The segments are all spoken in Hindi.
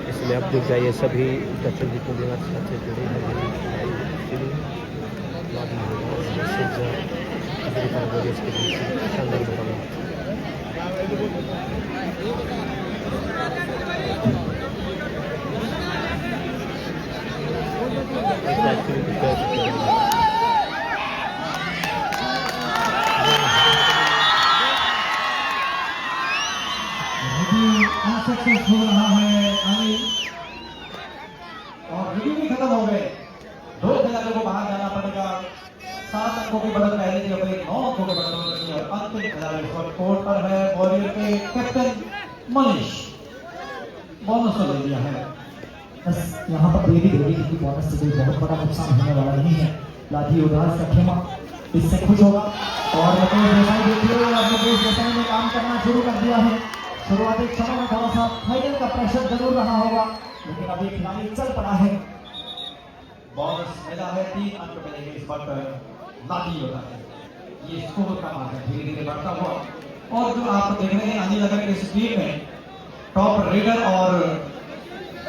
इसलिए अब दिख जाइए सभी दक्षिण जितने बीमार साथ से जुड़े हैं शानदार मुकाबला। हो रहा है अनिल और रिव्यू भी खत्म हो गए। 2 खिलाड़ियों को बाहर जाना पड़ेगा। 7 अंकों की बढ़त पहले थी, अब 9 अंकों की बढ़त हो रही है और अंतिम खिलाड़ी कोर्ट पर है वॉरियर के कैप्टन मनीष। बोनस ले लिया है। बस यहाँ पर देवी देवी की बोनस से कोई बहुत बड़ा नुकसान होने वाला नहीं है। लाठी उदास का खेमा इससे खुश होगा और मुकेश देसाई देखिए अब मुकेश देसाई ने काम करना शुरू कर दिया है। शुरुआती क्षणों में थोड़ा सा फाइनल का प्रेशर जरूर रहा होगा, लेकिन अभी खिलाड़ी चल पड़ा है। बोनस मिला है, 3 अंक मिलेंगे इस वक्त लाठी होता है। ये स्कोर का मान है धीरे धीरे बढ़ता हुआ। और जो आप देख रहे हैं अनिल अगर इस टीम में टॉप रेडर और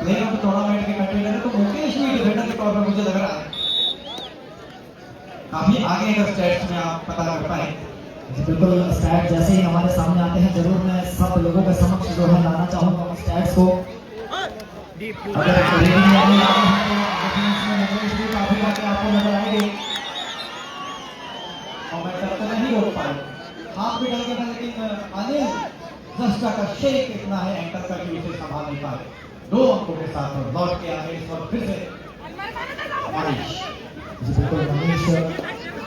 प्लेयर ऑफ टूर्नामेंट के कंटेंडर है तो मुकेश भी डिफेंडर के तौर पर मुझे लग रहा है काफी आगे अगर स्टैट्स में आप पता लगा पाए। बिल्कुल स्टैट जैसे ही हमारे सामने आते हैं जरूर मैं सब लोगों के समक्ष जो है लाना चाहूंगा उन स्टैट्स को। अगर रेडिंग में लाए हैं तो डिफेंस में मुकेश भी काफी बातें आपको नजर आएंगे और मैं डर तो नहीं रोक पाया, हाथ भी डल गया था, लेकिन अनिल जस्टा का शेक इतना है एंकर का कि उसे संभाल नहीं पाए। 2 अंकों के साथ लौट के आए इस वक्त फिर से मनीष। बिल्कुल मनीष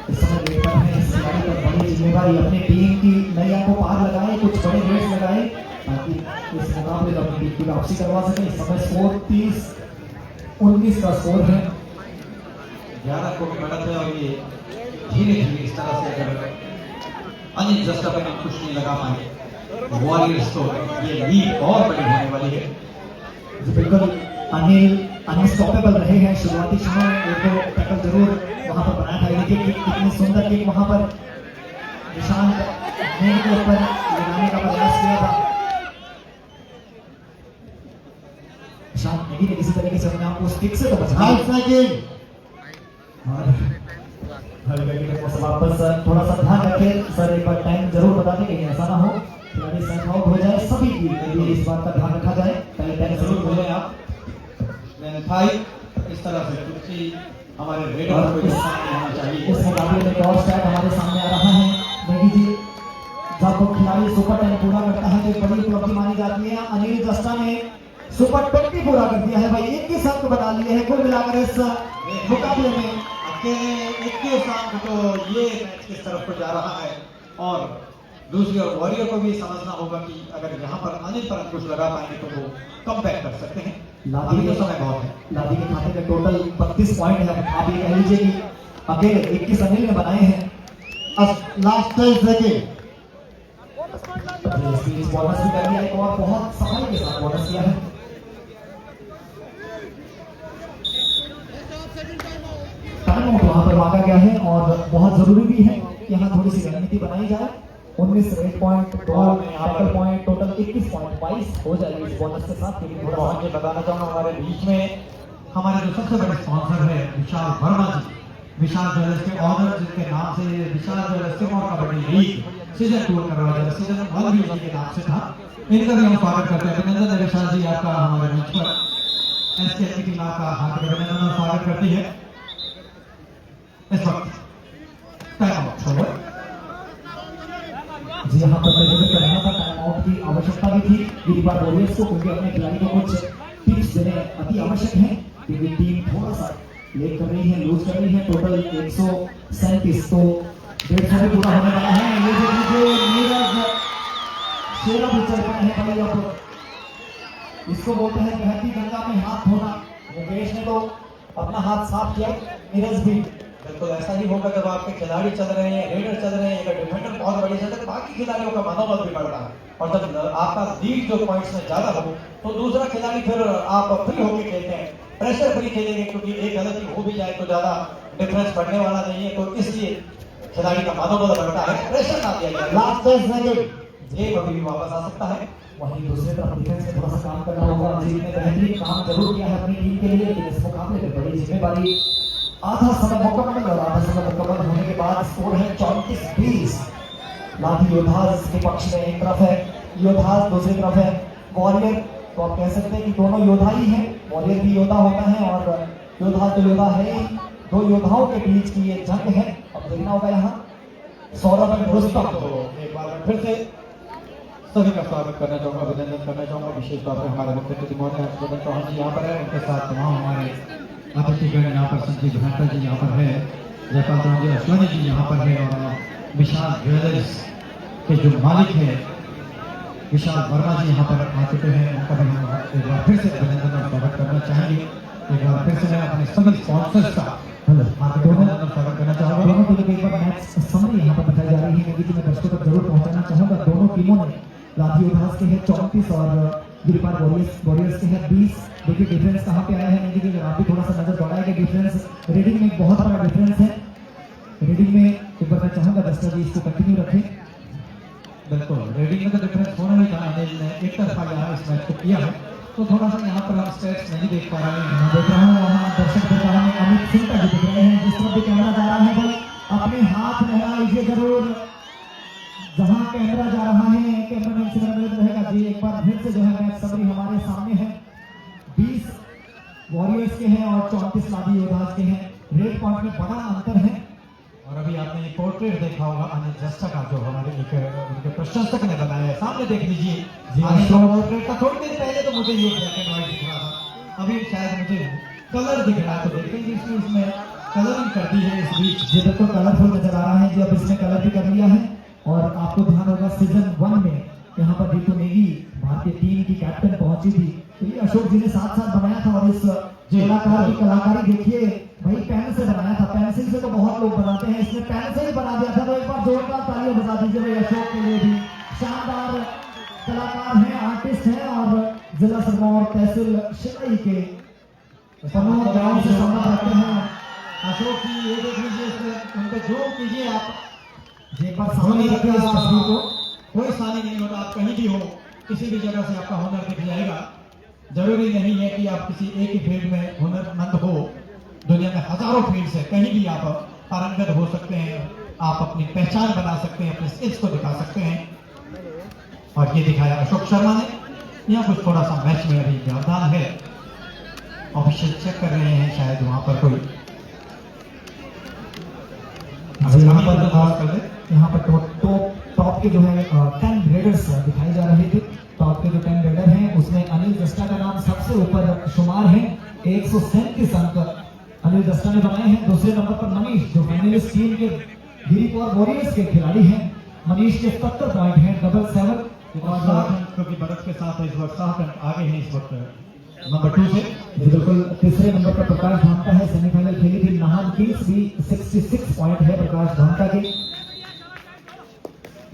इस समय लेकर है इस खिलाड़ी पर बड़ी जिम्मेदारी अपनी टीम की नैया को पार लगाए, कुछ बड़े रेस लगाए ताकि इस मुकाबले में अपनी टीम की वापसी करवा सके। इस समय स्कोर 30-19 का स्कोर है। 11 अंकों की बढ़त है और ये धीरे धीरे इस तरह से अगर अनिल जस्टा पर कुछ नहीं लगा पाए वॉरियर्स तो ये लीड और बड़ी होने वाली है। बिल्कुल अनिल अनस्टॉपेबल रहे हैं शुरुआती क्षणों में, एक दो टैकल जरूर वहां पर बनाया था। देखिए कितनी सुंदर किक वहां पर निशान के ऊपर लगाने का प्रयास किया था। निशान नेगी ने किसी तरीके से अपने आप को स्टिक से तो बचाया वापस थोड़ा सा ध्यान रखें सर, एक बार टाइम जरूर बता दें कहीं ऐसा ना हो खिलाड़ी सेट आउट हो जाए। सभी की इस बात का ध्यान रखा जाए। पहले टाइम जरूर बोले आप इस तरह से क्योंकि हमारे रेडर को होना चाहिए। इस मुकाबले में और स्टैट हमारे सामने आ रहा है नेगी जी। जब खिलाड़ी सुपर 10 पूरा करता है तो बड़ी उपलब्धि मानी जाती है। अनिल जस्टा ने सुपर 20 पूरा कर दिया है भाई, 21 अंक बना लिए हैं कुल मिलाकर इस मुकाबले में। अकेले 21 अंक तो ये मैच किस तरफ को जा रहा है। और दूसरी ओर वॉरियर को भी समझना होगा कि अगर यहाँ पर अनिल पर अंकुश लगा पाएंगे तो वो कम बैक कर सकते हैं। अभी तो समय बहुत है। लादी के खाते में टोटल 32 पॉइंट है। आप ये कह लीजिए कि अकेले 21 अनिल ने बनाए हैं। अब लास्ट टेस्ट देखिए बोनस भी कर दिया है और बहुत सफाई के साथ बोनस किया है। टाइम आउट वहां पर मांगा गया है और बहुत जरूरी भी है कि यहाँ थोड़ी सी रणनीति बनाई जाए। 19 red point, 2 tackle point, total 21 point 22 हो जाएगी इस बोनस के साथ। लेकिन थोड़ा सा बताना चाहूंगा हमारे बीच में हमारे जो सबसे बड़े स्पॉन्सर है विशाल वर्मा जी, विशाल ज्वेलर्स के ऑनर जिनके नाम से विशाल ज्वेलर्स के और कबड्डी लीग सीजन 2 करवा जाए, सीजन 1 भी उनके नाम से था। इनका भी हम स्वागत करते हैं। अभिनंदन विशाल जी आपका हमारे बीच पर एसके की टीम आपका हार्दिक अभिनंदन और स्वागत करती है। इस वक्त टाइम आउट हो गया जी। यहाँ पर मैं जिक्र कर रहा था टाइम आउट की आवश्यकता भी थी गिरिबार वॉरियर्स को, क्योंकि अपने खिलाड़ी को कुछ टिप्स देने अति आवश्यक है क्योंकि टीम थोड़ा सा लेट कर रही है, लूज कर रही है। टोटल 137 तो 150 भी पूरा होने वाला है। ये जो नीरज शेरा भी चल रहे हैं भाई, अब इसको बोलते हैं बहती गंगा में हाथ धोना। मुकेश ने तो अपना हाथ साफ किया, नीरज भी। बिल्कुल ऐसा ही होगा जब आपके खिलाड़ी चल रहे हैं, रेडर चल रहे हैं, अगर डिफेंडर बहुत बढ़िया चल रहा है तो बाकी खिलाड़ियों का मनोबल भी बढ़ रहा है। और जब आपका लीड जो पॉइंट्स में ज्यादा हो तो दूसरा खिलाड़ी फिर आप फ्री होकर खेलते हैं, प्रेशर फ्री खेलेंगे क्योंकि एक गलती हो भी जाए तो ज्यादा डिफरेंस बढ़ने वाला नहीं है। तो इसलिए खिलाड़ी का मनोबल बढ़ता है, प्रेशर ना दिया जाए। लास्ट 10 सेकंड, गेम अभी भी वापस आ सकता है। वहीं दूसरी तरफ डिफेंस में थोड़ा सा काम करना होगा। अजीत ने बेहतरीन काम जरूर किया है अपनी टीम के लिए, लेकिन इस मुकाबले में बड़ी जिम्मेदारी। आधा समय मुकम्मल और आधा समय मुकम्मल होने के बाद स्कोर है 34-20। लाठी योद्धास के पक्ष में एक तरफ है, योद्धास दूसरी तरफ है। वॉरियर तो आप कह सकते हैं कि दोनों योद्धा ही हैं, वॉरियर भी योद्धा होता है और योद्धा तो योद्धा है ही। दो योद्धाओं के बीच की ये जंग है। अब देखना होगा यहाँ सौरभ और रुस्तम। तो एक बार फिर से सभी का स्वागत करना चाहूँगा, अभिनंदन करना चाहूँगा। विशेष तौर पर हमारे मुख्य अतिथि महोदय हर्षवर्धन चौहान जी यहाँ पर है, उनके साथ तमाम हमारे अतिथिगण यहाँ पर, संजीव भाटा जी यहाँ पर है, जयपाल राम जी अश्वानी जी यहाँ पर है, और विशाल ज्वेलर्स के जो मालिक है विशाल वर्मा जी यहाँ पर आ चुके हैं। उनका भी हम एक बार फिर से अभिनंदन और स्वागत करना चाहेंगे। एक बार फिर से मैं अपने सभी स्पॉन्सर्स का अभिनंदन और स्वागत करना चाहूँगा। दोनों टीमों की एक बार मैच समरी यहाँ पर बताई जा रही है, क्योंकि मैं दर्शकों तक जरूर पहुंचाना चाहूंगा। दोनों टीमों ने लाठी उल्लास के है 34 और गिरिपार वॉरियर्स के है 20। देखिए डिफरेंस कहाँ पे आया है, नहीं कि आप भी थोड़ा सा नजर दौड़ाएंगे। डिफरेंस रीडिंग में एक बहुत बड़ा डिफरेंस है। रीडिंग में एक बार मैं चाहूंगा दस्ता जी इसको कंटिन्यू रखें। बिल्कुल, रेडिंग में तो डिफरेंस होना नहीं था। अनिल ने एक तरफा यहाँ इस मैच को किया है, तो थोड़ा सा यहाँ पर हम स्टेट्स नहीं देख पा रहे हैं। मैं देख रहा हूँ वहाँ दर्शक देख रहा हूँ अमित सिंह का भी दिख रहे हैं। जिस तरफ भी कैमरा जा रहा है भाई अपने हाथ लहरा लीजिए जरूर। जहाँ कैमरा जा रहा है कैमरामैन से अनुरोध रहेगा जी, एक बार फिर से जो है मैच समरी हमारे सामने है। 20 वॉरियर्स के हैं और 34 लाठी योद्धास के हैं। रेड पॉइंट में बड़ा अंतर है। और अभी आपने ये पोर्ट्रेट देखा होगा अनिल जस्टा का, जो हमारे एक उनके प्रशंसक ने बनाया है। सामने देख लीजिए अनिल का पोर्ट्रेट का। थोड़ी देर पहले तो मुझे ये ब्लैक एंड व्हाइट दिख रहा था, अभी शायद मुझे कलर दिख रहा है। तो देखेंगे इसमें कलरिंग कर दी है इस बीच। जी बिल्कुल कलरफुल नजर आ रहा है जी। अब इसमें कलर भी कर लिया है। और आपको ध्यान होगा सीजन 1 में यहाँ पर रितु नेगी भारतीय टीम की कैप्टन पहुंची थी, तो ये अशोक जी ने साथ साथ बनाया था। और इस कलाकार की कलाकारी देखिए भाई, पेन से बनाया था। पेंसिल से तो बहुत लोग बनाते हैं, इसने पेन से ही बना दिया था। तो एक बार जोरदार तालियां बजा दीजिए भाई अशोक के लिए भी। शानदार कलाकार हैं, आर्टिस्ट हैं और जिला सिरमौर तहसील शिलाई के समूह गांव से संबंध रखते हैं। अशोक जी ये देख लीजिए, उनको जो कीजिए आप, एक बार सामने रखिए इस तस्वीर को। कोई सानी नहीं होता। आप कहीं भी हो, किसी भी जगह से आपका हुनर दिख जाएगा। जरूरी नहीं है कि आप किसी एक ही फील्ड में हुनरमंद हो। दुनिया में हजारों फील्ड्स है, कहीं भी आप पारंगत हो सकते हैं। आप अपनी पहचान बना सकते हैं, अपने स्किल्स को दिखा सकते हैं। और ये दिखाया अशोक शर्मा ने। यहाँ कुछ थोड़ा सा मैच में अभी व्यवधान है, ऑफिशियल चेक कर रहे हैं, शायद वहां पर कोई यहाँ पर टॉप के जो है 10 रेडर्स दिखाई जा रहे थे। टॉप के जो 10 रेडर हैं उसमें अनिल जस्टा का नाम सबसे ऊपर शुमार है। 137 अंक अनिल जस्टा ने बनाए हैं। दूसरे नंबर पर मनीष, जो फाइनलिस्ट टीम के गिरिपार वॉरियर्स के खिलाड़ी हैं। मनीष के 70 पॉइंट हैं, 7 क्योंकि बरत के साथ इस वक्त 7 अंक आगे हैं इस वक्त नंबर 2 से। बिल्कुल तीसरे नंबर पर प्रकाश भामटा है। सेमीफाइनल खेली थी नाहन किंग्स भी। 66 पॉइंट है प्रकाश भामटा के।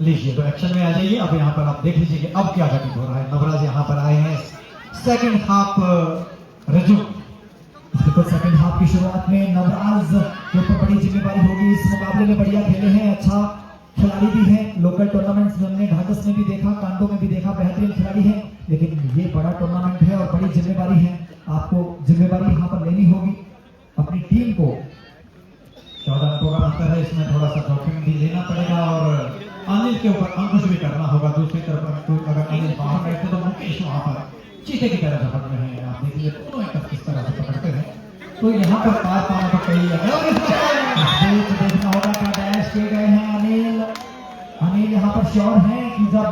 लीजिए तो एक्शन में आ जाइए। अब यहाँ पर आप देख लीजिए कि अब क्या घटित हो रहा है। नवराज यहाँ पर आए हैं सेकंड हाफ रिज्यूम। बिल्कुल सेकंड हाफ की शुरुआत में नवराज के ऊपर बड़ी जिम्मेदारी होगी। इस मुकाबले में बढ़िया खेले हैं, अच्छा खिलाड़ी भी हैं। लोकल टूर्नामेंट्स में हमने ढाकस में भी देखा, कांडो में भी देखा, बेहतरीन खिलाड़ी हैं। लेकिन ये बड़ा टूर्नामेंट है और बड़ी जिम्मेदारी है। आपको जिम्मेदारी यहाँ पर लेनी होगी अपनी टीम को। 14 प्रोग्राम आता है, इसमें थोड़ा सा जोखिम भी लेना पड़ेगा और अनिल के ऊपर अंकुश भी करना होगा। दूसरी तरफ अगर अनिल बाहर बैठे तो मुकेश वहां पर चीते की तरह झपट रहे हैं। आप देखिए दोनों एक किस तरह से पकड़ते हैं, तो यहाँ पर पार पाना तो कई है। देखना होगा क्या डैश किए गए हैं। अनिल यहाँ पर श्योर है कि जब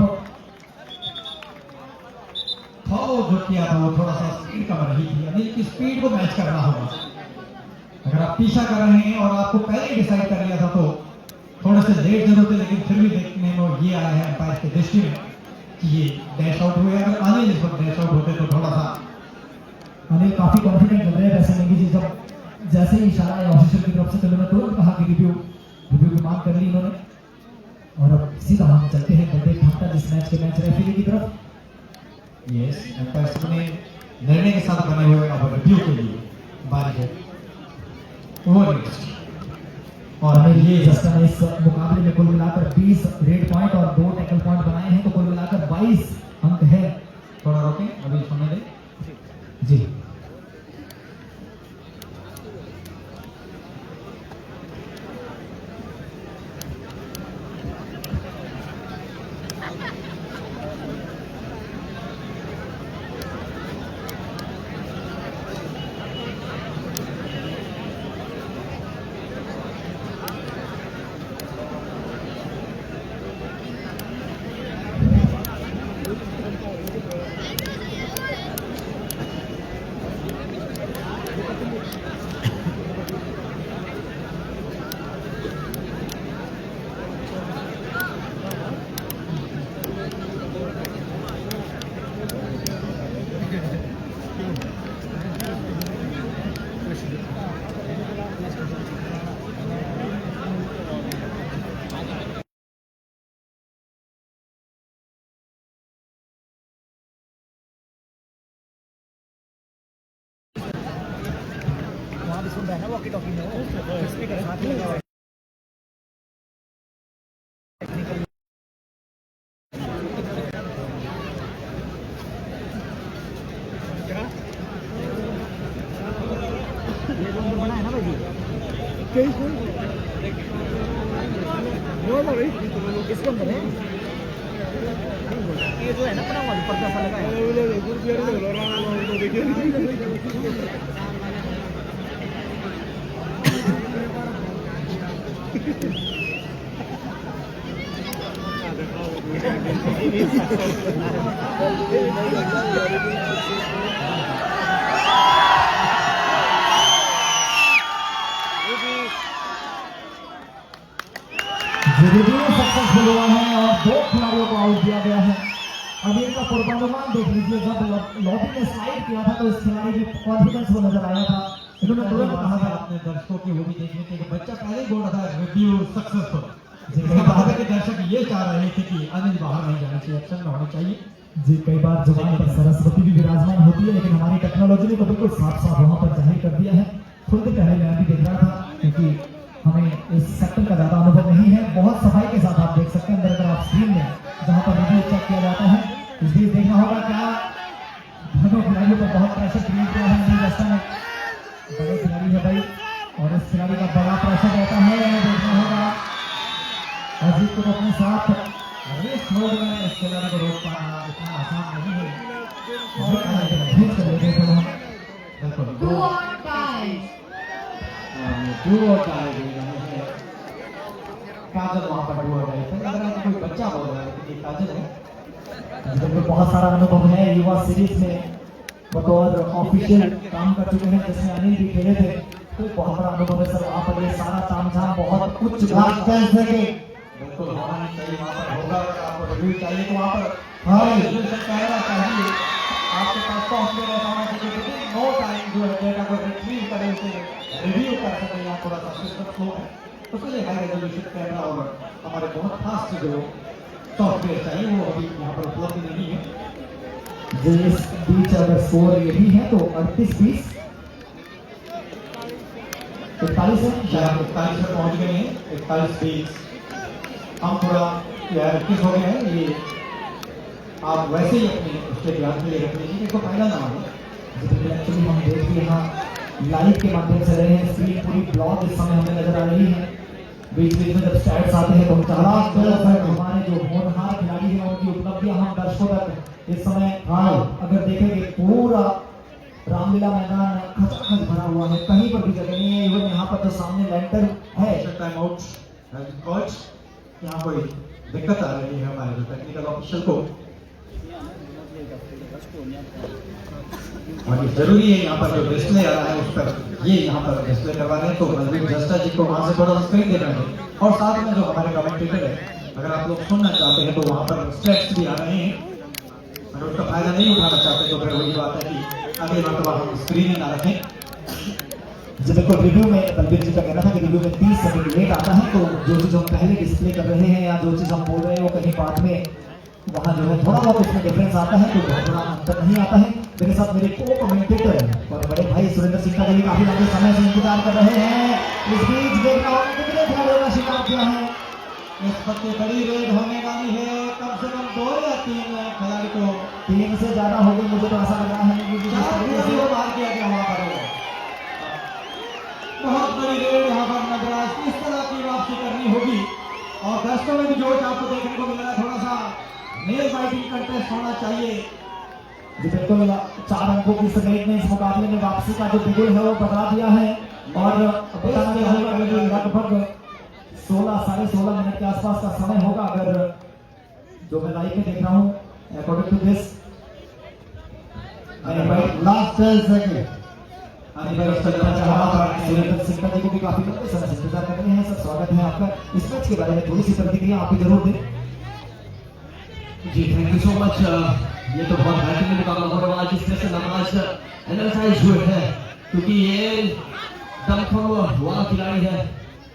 जो किया था वो थोड़ा सा स्पीड कम रही थी। अनिल की स्पीड को मैच करना होगा। अगर आप पीछा कर रहे हैं और आपको पहले ही डिसाइड कर लिया था तो थोड़े से लेट जरूरत है, लेकिन फिर भी देखने में ये आया है अंपायर की दृष्टि में कि ये डैश आउट हुए। अगर अनिल इस वक्त डैश आउट होते तो थोड़ा सा अनिल काफी कॉन्फिडेंट लग रहे हैं। वैसे नेगी जी जब जैसे ही इशारा है ऑफिशियल की तरफ से तो उन्होंने तुरंत कहा कि रिव्यू की मांग कर ली इन्होंने। और अब सीधा हम चलते हैं बलदेव ठाकुर जिस मैच के मैच रेफरी की तरफ। यस, अंपायर अपने निर्णय के साथ बने हुए अब रिव्यू के लिए बारी है। ओवर नेक्स्ट और ये जस्टा ने इस मुकाबले में कुल मिलाकर 20 रेड पॉइंट और 2 टैकल पॉइंट बनाए हैं, तो कुल मिलाकर 22 अंक है। थोड़ा रोकें, अभी सुनने दें। जी वहाँ भी सुन रहा है ना वॉकी टॉकी में, वो स्पीकर साथ में लगा हुआ है। ये जो बना है ना भाई, इसके अंदर है ये जो है ना अपना वाली पर्दा सा लगा है। सक्सेसफुल हुआ है और 2 खिलाड़ियों को आउट दिया गया है। अभी इनका पूर्वानुमान देख लीजिए, जब लॉबी में स्लाइड किया था तो इस खिलाड़ी में कॉन्फिडेंस वो नजर आया था। इन्होंने तुरंत कहा था अपने दर्शकों की वो भी देखने थे कि बच्चा पहले ही बोल रहा था रिव्यू सक्सेसफुल। के दर्शक ये चाह रहे थे कि अनिल बाहर नहीं जाना चाहिए, एक्शन में होना चाहिए। जी कई बार जुबान पर सरस्वती भी विराजमान होती है, लेकिन हमारी टेक्नोलॉजी ने तो बिल्कुल साफ साफ वहाँ पर जाहिर कर दिया है। थोड़ी देर पहले मैं भी देख रहा था, क्योंकि हमें इस सेक्टर का ज्यादा अनुभव नहीं है। बहुत सफाई के साथ आप देख सकते हैं अंदर, अगर आप स्क्रीन में जहाँ पर रिव्यू चेक किया जाता है, इस बीच देखना होगा क्या दोनों खिलाड़ियों पर बहुत प्रेशर क्रिएट किया है अनिल जस्टा ने। बड़े खिलाड़ी है भाई, और इस खिलाड़ी का बड़ा प्रेशर रहता है, देखना होगा अजीत को अपने साथ रेस मोड में इस खिलाड़ी को रोक पाना इतना आसान नहीं है। काजल वहाँ पर डू और डाई, लग रहा है कोई बच्चा बोल रहा है कि ये काजल है। जिनको बहुत सारा अनुभव है, युवा सीरीज में बतौर ऑफिशियल काम कर चुके हैं, जिसमें अनिल भी खेले थे, तो बहुत बड़ा अनुभव है सर। वहाँ पर ये सारा तामझाम बहुत उच्च बिल्कुल होना चाहिए, वहाँ पर होगा। आपको रिव्यू चाहिए तो वहाँ पर कहना चाहिए आपके पास सॉफ्टवेयर ऐसा होना चाहिए, नो टाइम जो है डेटा को रिट्रीव करे, उसे रिव्यू कर सके। यहाँ थोड़ा सा सिस्टम स्लो है, तो उसके लिए हाई रेजोल्यूशन कैमरा और हमारे बहुत फास्ट जो सॉफ्टवेयर चाहिए वो अभी यहाँ पर उपलब्ध नहीं है। जिस बीच अगर स्कोर ये भी है तो 38-20 41 है, 41 में पहुंच गए हैं। 41-20 हम थोड़ा किस हो गए हैं, ये आप वैसे ही अपने उसके ध्यान के लिए रख लीजिए। देखो पहला नाम है एक्चुअली हम देख भी यहाँ लाइव के माध्यम से रहे हैं, स्क्रीन पूरी ब्लॉक इस समय हमें नजर आ रही है। बीच बीच में जब स्टैट्स आते हैं तो हमारे जो होनहार खिलाड़ी हैं उनकी उपलब्धियां हम दर्शकों तक इस समय अगर देखेंगे पूरा रामलीला मैदान खचाखच भरा हुआ है, कहीं पर भी जगह नहीं है। इवन यहाँ पर जो सामने लेंटर है, टाइम आउट कोच, यहाँ कोई दिक्कत आ रही है हमारे जो टेक्निकल ऑफिशियल को, और ये जरूरी है यहाँ पर जो डिस्प्ले आ रहा है उस पर ये यहाँ पर डिस्प्ले करवा रहे हैं, तो बलवीर जस्टा जी को वहाँ से थोड़ा स्क्रीन देना है। और साथ में जो हमारे कमेंटेटर है, अगर आप लोग सुनना चाहते हैं तो वहाँ पर स्टेप्स भी आ रहे हैं, अगर उसका फायदा नहीं उठाना चाहते तो फिर वही बात है कि अगली मरतबा हम स्क्रीन ही ना रखें। जी बिल्कुल, रिव्यू में बलबीर जी का कहना था कि रिव्यू में 30 सेकंड लेट आता है, तो जो चीज़ हम पहले डिस्प्ले कर रहे हैं या जो चीज़ हम बोल रहे हैं वो कहीं बाद में वहाँ जो है थोड़ा बहुत उसमें डिफरेंस आता है, तो बहुत बड़ा अंतर नहीं आता है। मेरे साथ मेरे को कमेंटेटर और बड़े भाई सुरेंद्र सिंह का भी काफी लंबे समय से इंतजार कर रहे हैं। इस बीच देखना होगा खिलाड़ियों का शिकार किया है। इस पत्ते बड़ी रेड होने वाली है, कम से कम 2 या 3 खिलाड़ी को 3 से ज्यादा हो गई, मुझे तो ऐसा लग रहा है कि जिस 4 तरीके खिलाड़ी से को बाहर किया गया वहां पर। बहुत बड़ी रेड यहाँ पर नटराज, किस तरह की वापसी करनी होगी। और दर्शकों में भी जोश आपको देखने को मिल रहा है, थोड़ा सा नेल बाइटिंग कंटेस्ट होना चाहिए। जी बिल्कुल, 4 अंकों की समेत ने इस मुकाबले में वापसी का जो बिगुल है वो बता दिया है। और बताना चाहूंगा कि लगभग 16 साढ़े 16 मिनट के आसपास का समय होगा, अगर जो मैं लाइव में देख रहा हूँ according to this. Last 10 second Surendra Singh ji को भी काफी लंबे समय से इंतजार कर रहे हैं। सर स्वागत है आपका। इस मैच के बारे में थोड़ी सी प्रतिक्रिया आप भी जरूर दें। जी थैंक यू सो मच। ये तो बहुत बेहतरीन मुकाबला होने वाला है, जिस तरह से नटराज एनर्जाइज हुए हैं, क्योंकि ये दमखम वाला खिलाड़ी है,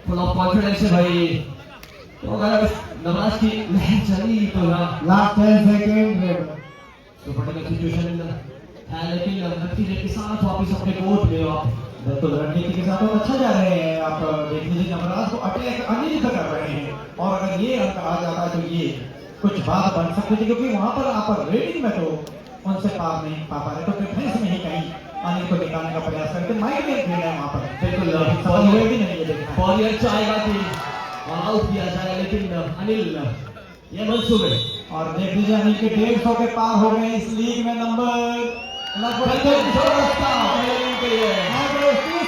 फुल ऑफ कॉन्फिडेंस है भाई। तो अगर नटराज की लहर चली तो लास्ट 10 सेकंड सुपर सिचुएशन है, लेकिन नतीजे के साथ वापस अपने कोर्ट में आप बिल्कुल रणनीति के साथ बहुत अच्छा जा रहे हैं। आप देख लीजिए नटराज को अटैक अनिल कर रहे हैं, और अगर ये अंक आ जाता है तो ये कुछ बात बन सकती थी, क्योंकि वहां पर आप रेटिंग में तो उनसे पार नहीं पा पा रहे, तो डिफेंस में ही कहीं अनिल को निकालने का प्रयास करते। माइंड में खेल है वहां पर, बिल्कुल हुए भी नहीं ये देखना। बॉलियर चाहेगा कि आउट किया जाए, लेकिन अनिल ये मंसूबे और देख लीजिए अनिल के 150 के पार हो गए इस लीग में, नंबर लगभग 30 के लिए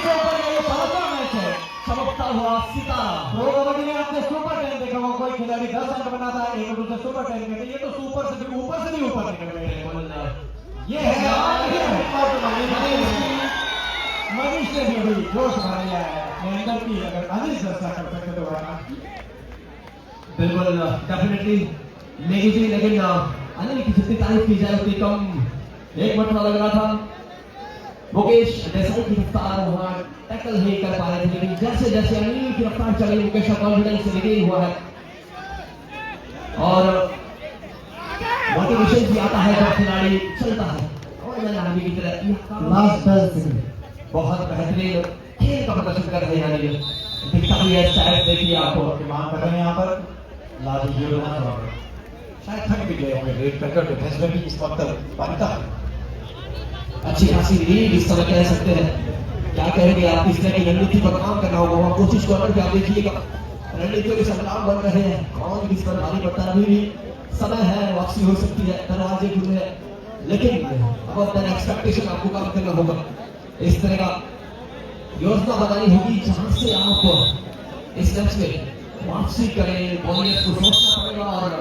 पर ये 5वां मैच है। चमकता हुआ सितारा। प्रो कबड्डी में आपने सुपर 10 देखा होगा, कोई खिलाड़ी 10 अंक बनाता है, एक दूसरे सुपर 10 कहते हैं, ये तो सुपर से भी ऊपर निकल गए हैं। ये है मनीष ने भी अभी जोश भर लिया है अपने अंदर की, अगर अनिल जैसा कर सकते तो है। बिल्कुल डेफिनेटली लेकिन अनिल की जितनी तारीफ की जाए उतनी कम। एक मरतबा लग रहा था मुकेश देसाई की रफ्तार वहां टैकल नहीं कर पा रहे थे, लेकिन जैसे जैसे अनिल की रफ्तार चली, मुकेश का कॉन्फिडेंस रिगेन हुआ है और मोटिवेशन भी आता है जब खिलाड़ी चलता है। और मैंने आगे की तरह लास्ट 10 सेकंड बहुत बेहतरीन खेल का प्रदर्शन कर रहे हैं अनिल। दिखता भी है, शायद देखिए आपको डिमांड कर रहे हैं यहाँ पर लाजू योजना, शायद थक भी गए होंगे रेड करके। डिफेंस में भी इस वक्त बनता है अच्छी खासी लीड इस समय कह सकते हैं। क्या कहेंगे आप, इस तरह की रणनीति पर काम करना होगा, वहां कोशिश कॉर्नर पे आप देखिएगा रणनीतियों के संग्राम बन रहे हैं, कौन किस पर भारी पड़ता है। अभी भी समय है, वापसी हो सकती है, दरवाजे खुले हैं, लेकिन अब एक्सपेक्टेशन आपको काम करना होगा। इस तरह का योजना बनानी होगी जहां से आप इस मैच में वापसी करें। बॉलर्स को सोचना पड़ेगा और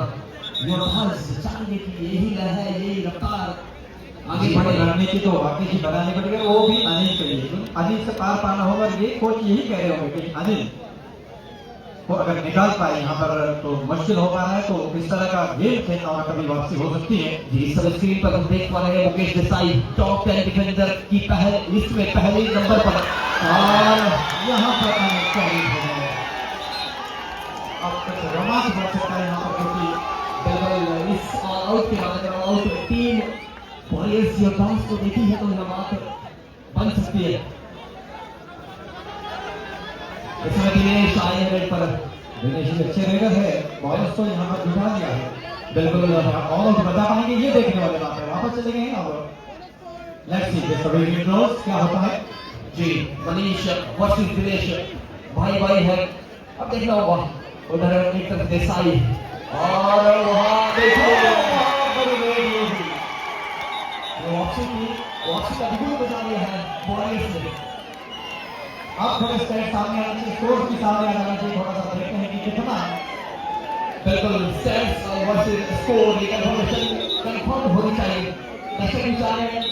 योद्धास चाहिए कि यही है, यही रफ्तार आगे बढ़े। रणनीति तो वाकई ही बनानी पड़ेगी, वो भी अनिल के लिए। अनिल से पार पाना होगा, ये कोच यही कह रहे होंगे कि अनिल को अगर निकाल पाए यहाँ पर तो मुश्किल हो पा रहा है, तो इस तरह का गेम खेलना और कभी वापसी हो सकती है। जी इस समय स्क्रीन पर हम देख पा रहे हैं मुकेश देसाई टॉप 10 डिफेंडर की लिस्ट में पहले नंबर पर, और यहाँ पर अनिल का लीड हो गया। अब कुछ रोमांच बढ़ सकता है यहाँ पर, क्योंकि बिल्कुल इस ऑल आउट के बाद ऑल आउट में टीम बॉलर्स योद्धाओं को देखी है तो यह बात बन सकती है। इसमें दिनेश आए हैं रेड पर, दिनेश भी अच्छे रेडर है, बॉलर्स तो यहाँ पर जुटा दिया है। बिल्कुल और बता पाएंगे ये देखने वाले बात है। वापस चले गए हैं अब, let's see this away close क्या होता है। जी मनीष वर्सेस दिनेश भाई भाई है, अब देखना होगा। उधर एक तरफ देसाई और वहां देखिए वापसी का बिल्कुल बचा लिया है बॉलर्स ने। अब थोड़े स्टैट सामने आने चाहिए, स्कोर भी सामने आ जाना चाहिए, थोड़ा सा देखते हैं कि कितना। बिल्कुल स्टैट्स वर्सेस स्कोर ये कंफर्म होनी चाहिए। दर्शक भी चाह रहे हैं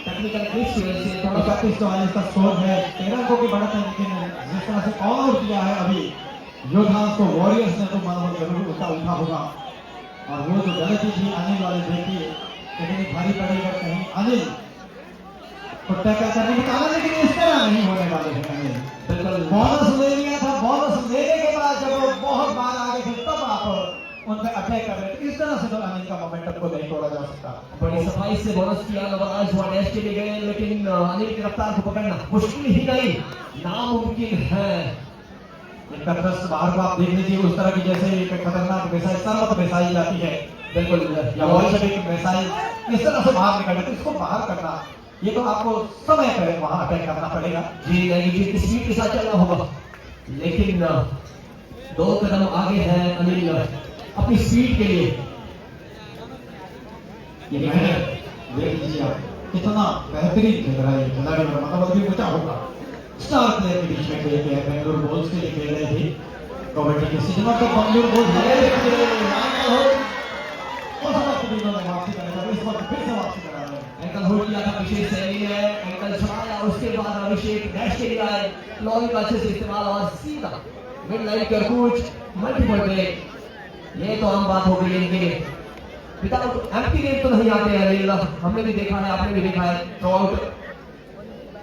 टेक्निकल ग्लिच की वजह से थोड़ा सा 34-44 का स्कोर है, 13 अंकों की बढ़त है, लेकिन जिस तरह से ऑल आउट किया है अभी योद्धास को वॉरियर्स ने, तो मनोबल जरूर उठा होगा। और वो जो गलती थी अनिल वाले देखिए कितनी भारी पड़ी, अगर कहीं अनिल को टैकल करने की कहा, लेकिन इस तरह नहीं होने वाले हैं अनिल। बिल्कुल बोनस ले लिया था, बोनस लेने के बाद जब वो बहुत बार आगे थे तब आप उन पे अटैक कर रहे थे। इस तरह से तो अनिल का मोमेंटम को नहीं तोड़ा जा सकता। बड़ी सफाई से बोनस किया नवाज हुआ डैश के लिए गए, लेकिन अनिल की रफ्तार को पकड़ना मुश्किल ही नहीं नामुमकिन है। इनका थ्रस्ट बाहर को आप देख लीजिए, उस तरह की जैसे एक खतरनाक मिसाइल सरमत मिसाइल जाती है, बिल्कुल या वॉलशेविक मिसाइल इस तरह से बाहर निकले, तो इसको बाहर करना ये तो आपको समय पर वहां अटैक करना पड़ेगा। जी नहीं जी, स्पीड के साथ चलना होगा, लेकिन 2 कदम आगे है अनिल अपनी स्पीड के लिए। ये देख लीजिए आप कितना बेहतरीन खेल रहा है ये खिलाड़ी, मतलब अभी ऊंचा होगा। स्टार प्लेयर के बीच में खेल के बेंगलुरु बुल्स के लिए खेल रहे थे कबड्डी के सीजन में, तो बेंगलुरु बुल्स वापसी करेगा, इस वक्त फिर से वापसी करा रहे हैं। एंकल होल्ड किया था अभिषेक सैनी ने, एंकल छुड़ाया, उसके बाद अभिषेक डैश के लिए आए, लॉन्ग का अच्छे से इस्तेमाल और सीधा मिड लाइन का कूच मल्टीपल ब्रेक। ये तो आम बात हो गई इनके, विदाउट एम्प्टी गेम तो नहीं आते हैं अनिल, हमने भी देखा है, आपने भी देखा है थ्रू आउट।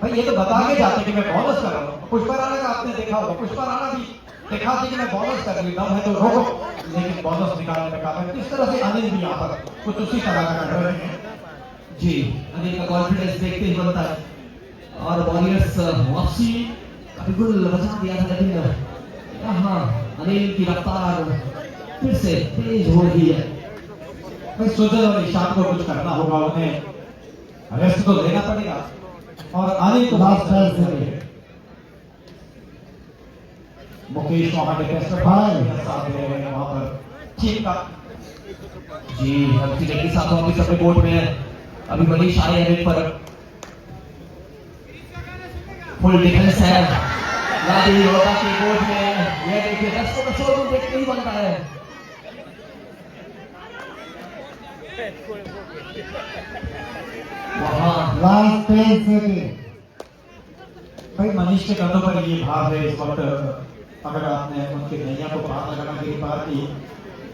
भाई ये तो बता के जाते कि मैं बोनस कर रहा हूँ। पुष्पा राणा का आपने देखा होगा, पुष्पा राणा भी दिखा दी कि मैं बोनस कर रही, दम है तो रोको, लेकिन बोनस निकालने में काम है। इस तरह से अनिल भी यहाँ पर कुछ उसी तरह का कर रहे हैं। जी अनिल का कॉन्फिडेंस देखते ही बनता है, और वॉरियर्स वापसी बिल्कुल बचा दिया था, लेकिन यहाँ अनिल की रफ्तार फिर से तेज हो रही है। भाई सुजल और ईशान को कुछ करना होगा, उन्हें रेस्ट तो लेना पड़ेगा, और अनिल को लास्ट बॉल से मुकेश वहां के टेस्ट साथ दे रहे हैं वहां पर टीम का। जी हल्की जल्दी साथ वापस अपने कोर्ट में है, अभी मनीष आए हैं एक पर फुल डिफेंस है लादी योगा के कोर्ट में। ये देखिए दर्शकों का शोर देखते ही बनता है। वहां लास्ट 10 सेकंड। भाई मनीष के कंधों पर ये भार है इस वक्त। अगर आपने उनके नैया को पार लगाना के पार की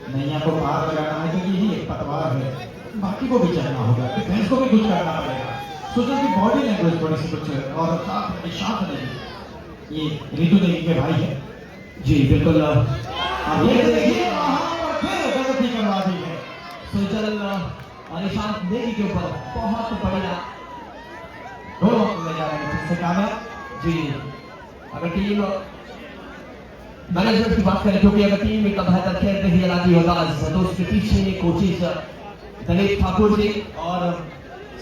नैया को पार लगाना है, तो यही एक पतवार है, बाकी को भी चलना होगा, डिफेंस को भी कुछ करना पड़ेगा। सुजल की बॉडी लैंग्वेज थोड़ी सी कुछ और शांत नहीं, ये रितु देवी के भाई है। जी बिल्कुल, अब ये देखिए फिर गलती करवा दी है सुजल और ईशांत नेगी के ऊपर बहुत बढ़िया दोनों ले जा रहे हैं फिर से कामयाब। जी अगर टीम मैनेजमेंट की बात करें, क्योंकि अगर टीम में बेहतर खेल रही है लागी होगा, तो उसके पीछे कोचिज दलीप ठाकुर जी और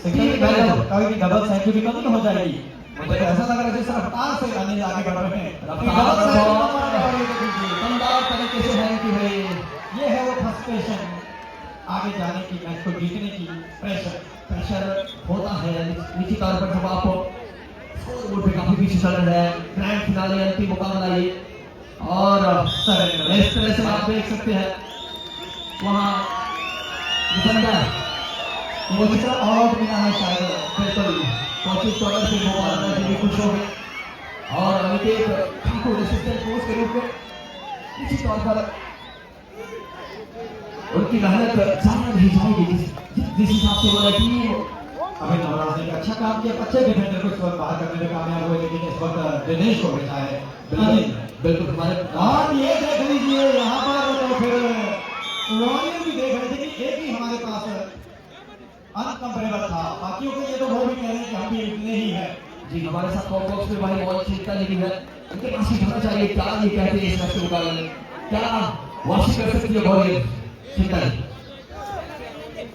कभी भी डबल सेंचुरी तो नहीं हो जाएगी। मुझे ऐसा लग रहा है जैसे रफ्तार से आने आगे बढ़ रहे हैं, शानदार तरीके से है कि भाई ये है वो फ्रस्ट्रेशन, आगे जाने की, मैच को जीतने की प्रेशर होता है निश्चित तौर पर। जब आप स्कोरबोर्ड पे काफी पीछे चल रहे हैं, ग्रैंड फिनाले अंतिम मुकाबला ये, और इस तरह से आप देख सकते हैं वहां डिफेंडर वो दूसरा आउट मिला है शायद, बिल्कुल कोचिंग टॉलर से मुकाबला के लिए खुश हो गए, और अमितेश ठाकुर असिस्टेंट कोच के रूप में निश्चित तौर पर उनकी मेहनत जाना नहीं जाएगी जिस हिसाब से वो टीम। अभी नवराज ने अच्छा काम किया, अच्छे डिफेंडर को इस वक्त बाहर करने में कामयाब हुए, लेकिन इस वक्त दिनेश को बिछा है। बिल्कुल हमारे और ये देख लीजिए यहाँ पर, तो फिर वॉरियर भी देख रहे थे कि एक ही हमारे पास अनकंपेरेबल था, बाकियों के लिए तो वो भी कह रहे हैं कि हम भी इतने ही है। जी हमारे साथ कॉम्बॉक्स में भाई बॉल छीनता नहीं है, उनके पास ही होना चाहिए। क्या ये कहते हैं इस मैच के मुकाबले में, क्या वापसी कर सकती है वॉरियर? चिंता नहीं,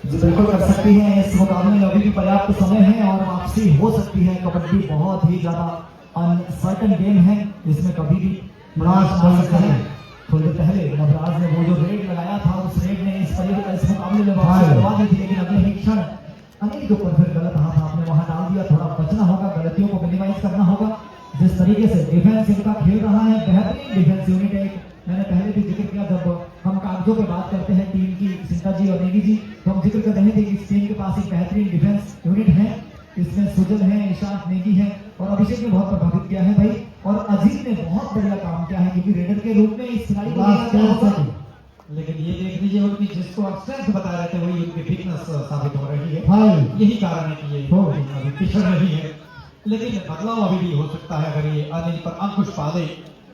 जी बिल्कुल कर सकती है। इस मुकाबले में अभी भी पर्याप्त समय है और वापसी हो सकती है। कबड्डी बहुत ही ज्यादा अनसर्टन गेम है, इसमें कभी भी मुनाज बन सकता है। थोड़ी देर पहले नवराज ने वो जो रेड लगाया था, उस रेड ने इस मुकाबले में वापसी करवा दी थी, लेकिन अगले ही क्षण अनिल के ऊपर फिर गलत हाथ आपने वहां डाल दिया। थोड़ा बचना होगा, गलतियों को मिनिमाइज करना होगा। जिस तरीके से डिफेंस इनका खेल रहा है, बेहतरीन डिफेंस यूनिट है। मैंने पहले भी जिक्र किया, जब हम कागजों पे बात करते हैं टीम की, सिंटा जी और नेगी जी, तो हम जिक्र कर रहे थे कि इस टीम के पास एक बेहतरीन डिफेंस यूनिट है। इसमें सुजल है, ईशांत नेगी है और अभिषेक ने बहुत प्रभावित किया है भाई। और अजीत ने बहुत बढ़िया काम किया है, क्योंकि रेडर के रूप में इस खिलाड़ी को, लेकिन ये देख लीजिए उनकी जिसको आप स्ट्रेंथ बता रहे थे, वही उनकी वीकनेस साबित हो रही है। हाँ यही कारण है कि ये अभी पिछड़ रही है, लेकिन बदलाव अभी भी हो सकता है अगर ये अनिल पर अंकुश पा ले।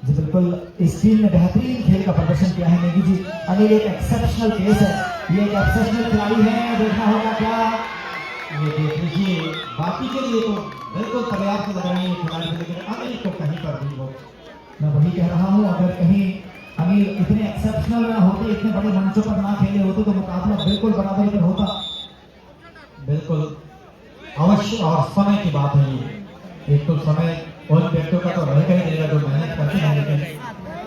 जी बिल्कुल, इस टीम ने बेहतरीन खेल का प्रदर्शन किया है नेगी जी। अनिल एक एक्सेप्शनल केस है, ये एक एक्सेप्शनल खिलाड़ी है, देखना होगा क्या। ये देख लीजिए, बाकी के लिए तो बिल्कुल पर्याप्त लग रही है खिलाड़ी, लेकिन अनिल को कहीं पर भी वो मैं वही कह रहा हूँ, अगर कहीं अनिल इतने एक्सेप्शनल ना होते, इतने बड़े मंचों पर ना खेले होते तो मुकाबला बिल्कुल बराबरी पर होता। बिल्कुल अवश्य, और समय की बात है ये। एक तो समय उन व्यक्तियों का तो रहेगा ही रहेगा जो मेहनत करते हैं, लेकिन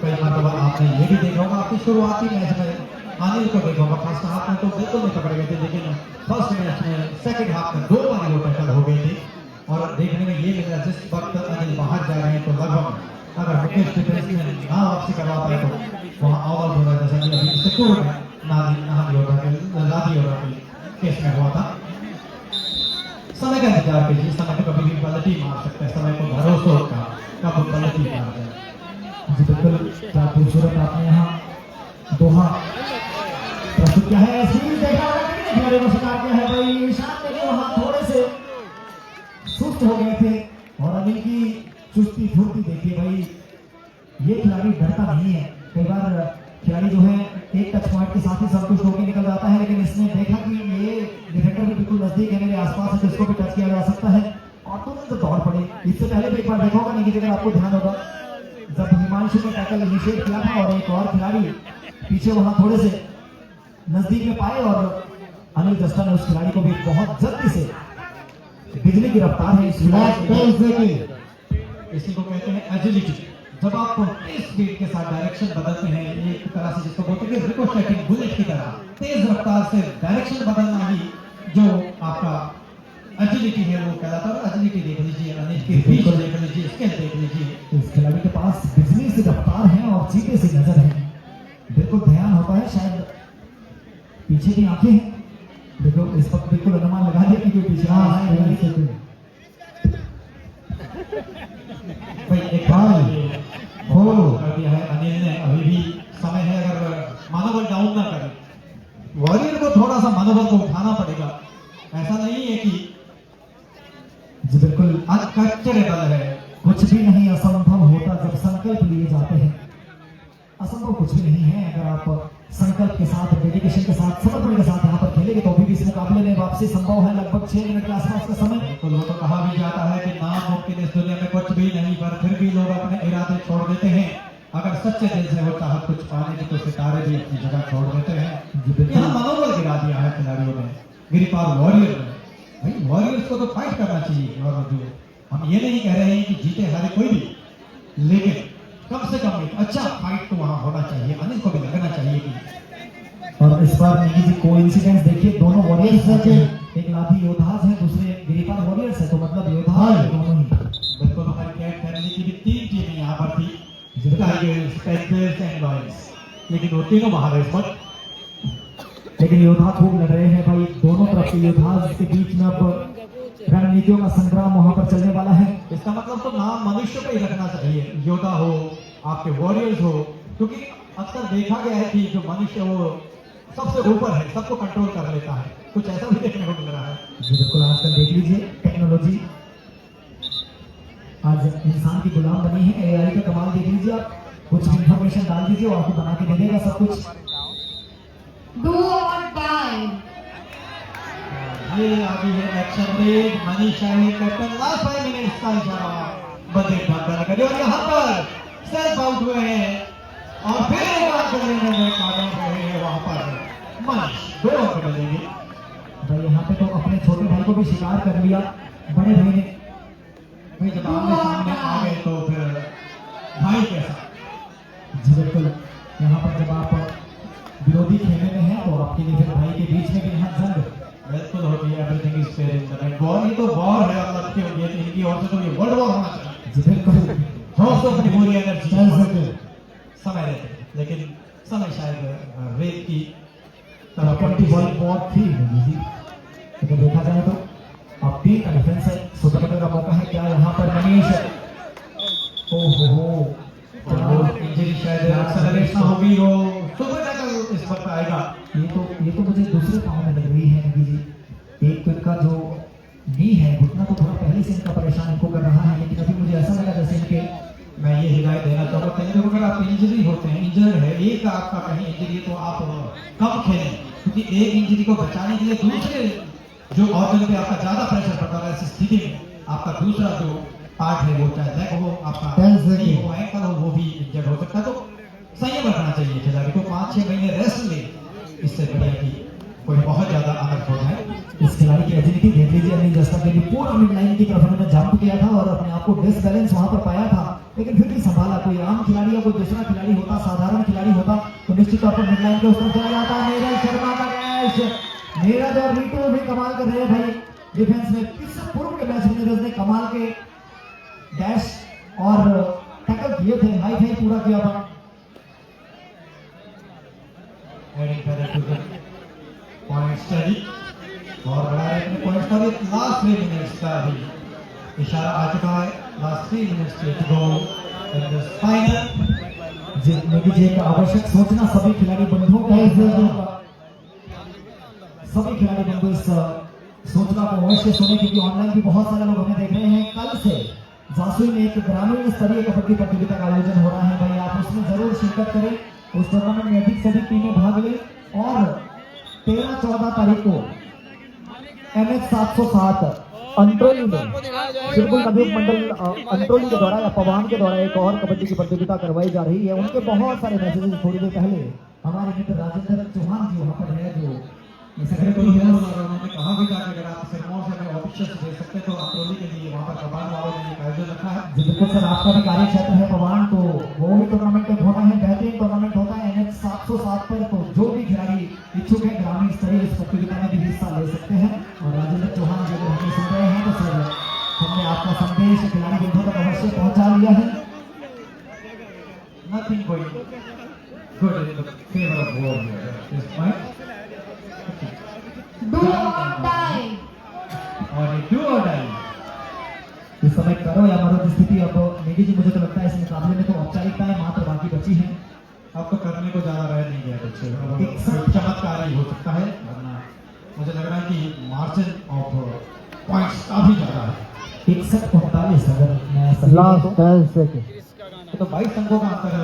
कई मरतबा आपने ये भी देखा होगा, आपकी शुरुआती मैच में अनिल को देखा होगा, फर्स्ट हाफ में तो बिल्कुल नहीं पकड़ गए थे, लेकिन फर्स्ट मैच में सेकंड हाफ में 2 बार वो टैकल हो गई थी। और देखने में ये लगा जिस वक्त अनिल बाहर जा रहे हैं तो लगभग अगर मुकेश डिफेंस में ना वापसी करवा पाए तो वहाँ आउट हो रहा था, जैसा कि अभी सिक्योर में लादी योगा के केस में हुआ था। समय का इंतजार कीजिए, समय को कभी भी पलटी मार सकता है, समय को भरोसा होगा कब पलटी मार जाए। जी बिल्कुल, क्या खूबसूरत आपने यहाँ दोहा प्रस्तुत किया है। खिलाड़ी को शिकार किया है भाई ईशान, लेकिन वहाँ थोड़े से सुस्त हो गए थे। और अनिल की चुस्ती फुर्ती देखिए भाई, ये खिलाड़ी डरता नहीं है। कई बार खिलाड़ी जो है एक टच पॉइंट के साथ ही संतुष्ट होकर निकल जाता है, लेकिन इसने देखा कि ये डिफेंडर भी बिल्कुल नजदीक है, मेरे आसपास है, जिसको भी टच किया जा सकता है, और तुरंत दौड़ पड़े। इससे पहले भी एक बार देखा होगा, नहीं अगर आपको ध्यान होगा, जब हिमांशु ने टैकल इनिशिएट किया था और एक और खिलाड़ी पीछे वहां थोड़े से नजदीक में पाए, और अनिल जस्टा ने उस खिलाड़ी को भी बहुत जल्दी से, बिजली की रफ्तार है इस इसी को कहते हैं एजिलिटी। जब आप तेज स्पीड के साथ डायरेक्शन बदलते हैं, एक तरह से जिसको बोलते हैं रिकोशेटिंग बुलेट की तरह तेज रफ्तार से डायरेक्शन बदलना ही जो आपका एजिलिटी है वो कहलाता है। एजिलिटी देख लीजिए, अनिल की रीच देख लीजिए, स्किल देख लीजिए। इस खिलाड़ी के पास बिजली से रफ्तार है और चीते से नजर है। बिल्कुल ध्यान होता है, शायद पीछे की आंखें हैं। देखो इस वक्त बिल्कुल अनुमान लगा दिया कि कोई पीछे भाई एक बार फॉलो कर दिया है अनिल ने। अभी भी समय है, अगर मनोबल डाउन ना करें, वॉरियर को थोड़ा सा मनोबल को उठाना पड़ेगा। ऐसा नहीं है कि जी बिल्कुल, अनकंट्रोलेबल है। कुछ भी नहीं असंभव होता जब संकल्प लिए जाते हैं। असंभव कुछ भी नहीं है, अगर आप संकल्प के साथ, डेडिकेशन के साथ, समर्पण के साथ यहाँ पर खेलेंगे तो अभी भी इस मुकाबले में वापसी संभव है। लगभग 6 मिनट के आसपास का समय। तो लोग तो कहा भी जाता है कि नामुमकिन इस दुनिया में कुछ भी नहीं, पर फिर भी लोग अपने इरादे छोड़ देते हैं। अगर सच्चे दिल से वो चाहत कुछ पाने की तो सितारे भी अपनी जगह छोड़ देते हैं। यहाँ मनोबल गिरा दिया है खिलाड़ियों ने, गिरिपार वॉरियर ने। भाई वॉरियर्स को तो फाइट करना चाहिए, और जो हम ये नहीं कह रहे हैं कि जीते हारे कोई भी, लेकिन कम से कम एक अच्छा फाइट तो वहां होना चाहिए। अनिल को भी लगना चाहिए कि और इस बार निकी जी कोइंसिडेंस देखिए, दोनों वॉरियर्स हैं, एक लाठी योद्धाज है, दूसरे गिरिपार वॉरियर्स है, तो मतलब योद्धा दोनों ही। बिल्कुल हमारी कैट फैमिली की भी 3 टीमें यहाँ पर थी, टाइगर्स, पैंथर्स एंड लॉयंस, लेकिन वो तीनों बाहर है इस वक्त। लेकिन योद्धा खूब लड़ रहे हैं भाई, दोनों तरफ के योद्धाज के बीच में अब रणनीतियों का संग्राम वहां पर चलने वाला है। इसका मतलब तो नाम मनुष्य पे ही रखना चाहिए, योद्धा हो, आपके वॉरियर्स हो, क्योंकि अक्सर देखा गया है कि जो मनुष्य वो सबसे ऊपर है, सबको कंट्रोल कर लेता है। कुछ ऐसा भी देखने को मिल रहा है। जी बिल्कुल, आजकल देख लीजिए टेक्नोलॉजी आज इंसान की गुलाम बनी है। एआई का कमाल देख लीजिए, आप कुछ इंफॉर्मेशन डाल दीजिए और आपको बना के दे देगा सब कुछ। Do or die. ये अभी है एक्शन में मनीषा है कैप्टन, लास्ट 5 मिनट्स का इशारा बंदे भाग कर, और यहाँ पर सेल्फ आउट हुए हैं, और फिर एक बार खेलने में कामयाब रहे हैं। वहां पर मनीष 2 अंक मिलेंगे। भाई यहाँ पे तो अपने छोटे भाई को भी शिकार कर लिया बड़े भाई ने। भाई जब आमने सामने आ गए तो फिर भाई कैसा। जी बिल्कुल, यहाँ पर जब आप विरोधी खेमे में हैं तो आपके लिए फिर भाई के बीच में भी यहाँ जंग बिल्कुल होगी। Everything is fair in the right war. ये तो वॉर है, और लगती होगी इनकी ओर से तो ये वर्ल्ड वॉर होना चाहिए। जी बिल्कुल, दोस्त अपनी पूरी एनर्जी समय रहते, लेकिन समय शायद रेत की तरफ बहुत थी जी। अगर देखा जाए तो अब 3 का डिफेंस है, सुपर का मौका है क्या यहाँ पर मनीष? ओहो, इंजरी शायद एक्सेलरेशन होगी, वो सुपर टैकल इस वक्त आएगा। ये तो मुझे दूसरे पाँव में लग रही है निकी जी। एक तो इनका जो नी है, घुटना तो थोड़ा पहले से इनका परेशान इनको कर रहा है, लेकिन अभी मुझे ऐसा लगा जैसे इनके, मैं ये हिदायत देना चाहूँगा, कहीं देखो अगर आप इंजरी होते हैं, इंजर्ड है, एक आपका कहीं इंजरी है तो आप कम खेलें, क्योंकि एक इंजरी को बचाने के लिए दूसरे जो ऑर्गन पे आपका ज्यादा प्रेशर पड़ता है, ऐसी स्थिति में आपका दूसरा जो पार्ट है, वो चाहे लेग हो, आपका नी हो, एंकल हो, वो भी इंजर्ड हो सकता है। तो संयम रखना चाहिए खिलाड़ी को, 5-6 महीने रेस्ट ले, इससे बढ़िया कि कोई बहुत ज्यादा अनर्थ हो जाए। इस खिलाड़ी की एजिलिटी देख लीजिए, अनिल जस्ता के लिए पूरा मिड लाइन की तरफ उन्होंने जंप किया था और अपने आप को डिसबैलेंस वहां पर पाया था, लेकिन फिर भी संभाला। कोई आम खिलाड़ी या कोई दूसरा खिलाड़ी होता, साधारण खिलाड़ी होता, तो निश्चित तौर पर मिड लाइन के उस तरफ चला जाता। नीरज शर्मा का कैच, नीरज और रीतू भी कमाल कर रहे हैं भाई डिफेंस में। इससे पूर्व के मैच में नीरज ने कमाल के डैश और टैकल किए थे, हाई फाई पूरा किया था। पॉइंट स्टडी और अपने पॉइंट पर लास्ट 3 मिनट्स का भी इशारा आ चुका है। Last 3 minutes to go in the final. जिंदगी जी का आवश्यक सोचना सभी खिलाड़ी बंधुओं का सभी खिलाड़ी बंधु इस सोचना को अवश्य सुने, क्योंकि ऑनलाइन भी बहुत सारे लोग हमें देख रहे हैं। कल से जासुई में एक ग्रामीण स्तरीय कबड्डी प्रतियोगिता का आयोजन हो रहा है भाई, आप उसमें जरूर शिरकत करें। उस टूर्नामेंट में अधिक से अधिक टीमें भाग लें और 13-14 तारीख को MH 707 अंट्रोली में बिल्कुल नवीन मंडल अंट्रोली के द्वारा या पवान के द्वारा एक और कबड्डी की प्रतियोगिता करवाई जा रही है। उनके बहुत सारे मैसेजेस थोड़ी देर पहले हमारे मित्र राजेंद्र चौहान जी वहां पर है, जो सेक्रेटरी है। उन्होंने कहा भी था कि अगर आप सिरमौर से हमें ऑफिशियल दे सकते तो अंत्रोली के लिए वहाँ पर पवान वालों ने एक आयोजन रखा है। बिल्कुल सर, आपका भी कार्य क्षेत्र है पवान, तो वो भी टूर्नामेंट एक होना है, बेहतरीन टूर्नामेंट होता है MH 707 पर। तो जो भी खिलाड़ी इच्छुक है ग्रामीण स्तरीय इस प्रतियोगिता में भी हिस्सा ले सकते हैं। और राजेंद्र चौहान जी अगर हमें सुन रहे हैं तो सर हमने आपका संदेश खिलाड़ी बंधुओं तक अवश्य पहुंचा लिया है। Nothing going good in the favor of war here at this point. Do or die. और ये do or die। इस समय करो या मरो की स्थिति अब नेगी जी, मुझे तो लगता है इस मुकाबले में तो औपचारिकताएं मात्र बाकी बची हैं। अब तो करने को ज्यादा रह नहीं गया कुछ, एक चमत्कार ही हो सकता है, वरना मुझे लग रहा है कि मार्जिन ऑफ पॉइंट्स काफी ज्यादा है। 61-45 अगर मैं सही लास्ट 10 सेकंड तो 22 अंकों का अंतर है।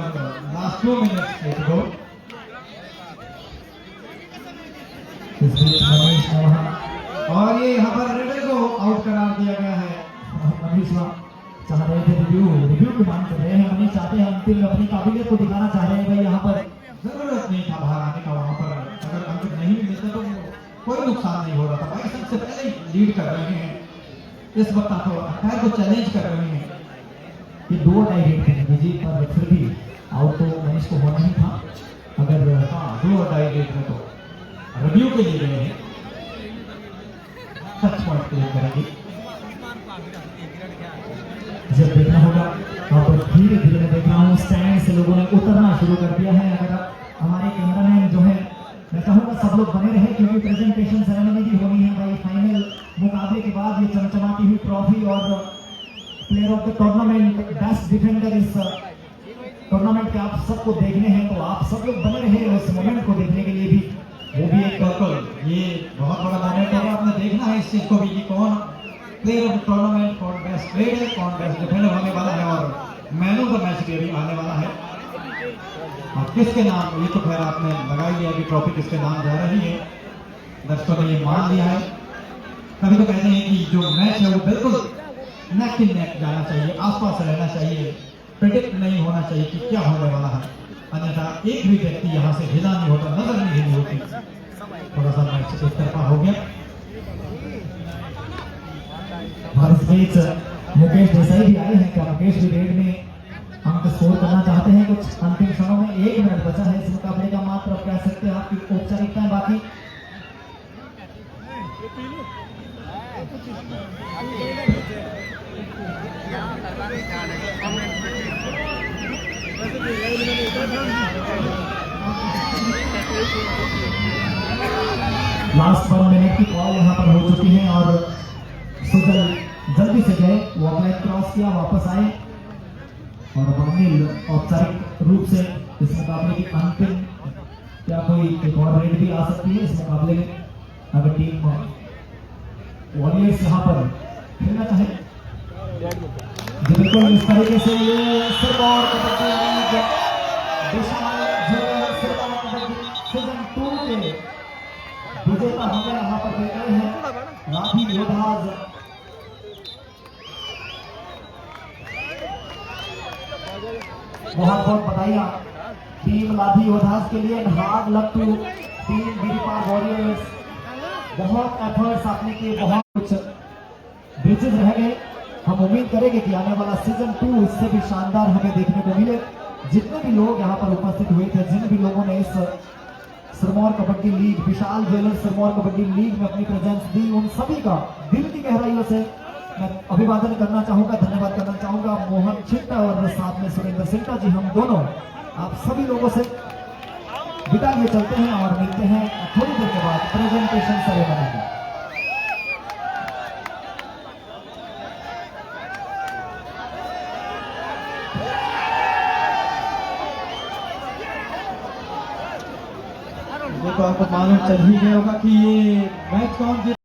लास्ट 2 मिनट्स गो। इस बीच मनीष ने वहाँ और ये यहाँ पर रेडर को आउट करार दिया गया है। मनीष चाह रहे थे रिव्यू की मांग कर रहे हैं। मनीष चाहते हैं अंतिम अपनी काबिलियत को दिखाना चाह रहे हैं भाई। यहाँ पर जरूरत नहीं था बाहर आने का, वहाँ पर अगर अंक नहीं भी मिलता तो कोई नुकसान नहीं हो रहा था। भाई सबसे पहले लीड कर रहे हैं इस वक्त, आप अटैक को चैलेंज कर रहे हैं। ये 2 टाई रेट करेंगे जी, पर फिर भी आउट तो मनीष को होना ही था। अगर 2 और टाई रेट में तो रिव्यू के लिए गए हैं, टच पॉइंट क्लियर करेंगे। जब देखना होगा अब धीरे धीरे मैं देख रहा हूँ स्टैंड से लोगों ने उतरना शुरू कर दिया है। अगर हमारे कैमरामैन जो है, मैं चाहूँगा सब लोग बने रहे, क्योंकि प्रेजेंटेशन सेरेमनी भी होनी है भाई। फाइनल मुकाबले के बाद ये चमचमाती हुई ट्रॉफी और player of the tournament, best defender इस टूर्नामेंट के आप सबको देखने हैं, तो आप सब लोग बने रहे उस मोमेंट को देखने के लिए भी। वो भी एक बिल्कुल ये बहुत बड़ा मोमेंट है, आपने देखना है इस चीज को भी कि कौन प्लेयर ऑफ टूर्नामेंट, कौन बेस्ट प्लेयर, कौन बेस्ट डिफेंडर होने वाला है और मैन ऑफ द मैच भी अभी आने वाला है। और किसके नाम, ये तो खैर आपने लगा ही लिया कि ट्रॉफी किसके नाम जा रही है, दर्शकों ने ये मान लिया है। कभी तो कहते हैं कि जो मैच है वो बिल्कुल नेक इन नेक जाना चाहिए, आसपास रहना चाहिए, प्रेडिक्ट नहीं होना चाहिए कि क्या होने वाला है, अन्यथा एक भी व्यक्ति यहाँ से हिला नहीं होता, नजर नहीं हिली होती। थोड़ा सा मैच एक तरफा हो गया। और इस बीच मुकेश देसाई भी आए हैं। क्या मुकेश भी रेड में अंक स्कोर करना चाहते हैं? कुछ अंतिम क्षणों में 1 मिनट बचा है इस मुकाबले का, मात्र अब कह सकते हैं आपकी औपचारिकताएं बाकी। लास्ट 1 मिनट की कॉल यहाँ पर हो चुकी है और सुजल जल्दी से गए, वो अपना क्रॉस किया, वापस आए और वकील औपचारिक रूप से इस मुकाबले की अंतिम, क्या कोई एक और रेड भी आ सकती है इस मुकाबले में अगर टीम वॉरियर्स यहाँ पर खेलना चाहे। बिल्कुल इस तरीके से ये सिरमौर कबड्डी लीग विशाल जूनियर सिरमौर कबड्डी सीजन 2 के विजेता हमें यहाँ पर देख रहे हैं राठी योद्धाज। बहुत बहुत बधाइयाँ टीम लाठी ओधास के लिए। हार्ड लक टू टीम गिरिपा वॉरियर्स। बहुत एफर्ट्स आपने किए, बहुत कुछ ब्रिजेस रह गए। हम उम्मीद करेंगे कि आने वाला सीजन 2 इससे भी शानदार हमें देखने को मिले। जितने भी लोग यहाँ पर उपस्थित हुए थे, जिन भी लोगों ने इस सिरमौर कबड्डी लीग, विशाल ज्वेलर्स सिरमौर कबड्डी लीग में अपनी प्रेजेंस दी, उन सभी का दिल की गहराइयों से मैं अभिवादन करना चाहूंगा, धन्यवाद करना चाहूंगा। मोहन छिट्टा और साथ में सुरेंद्र सिंटा जी, हम दोनों आप सभी लोगों से विदा लिए चलते हैं और मिलते हैं थोड़ी देर के बाद प्रेजेंटेशन सेरेमनी में। ये तो आपको मालूम चल ही गया होगा कि ये मैच कौन जीत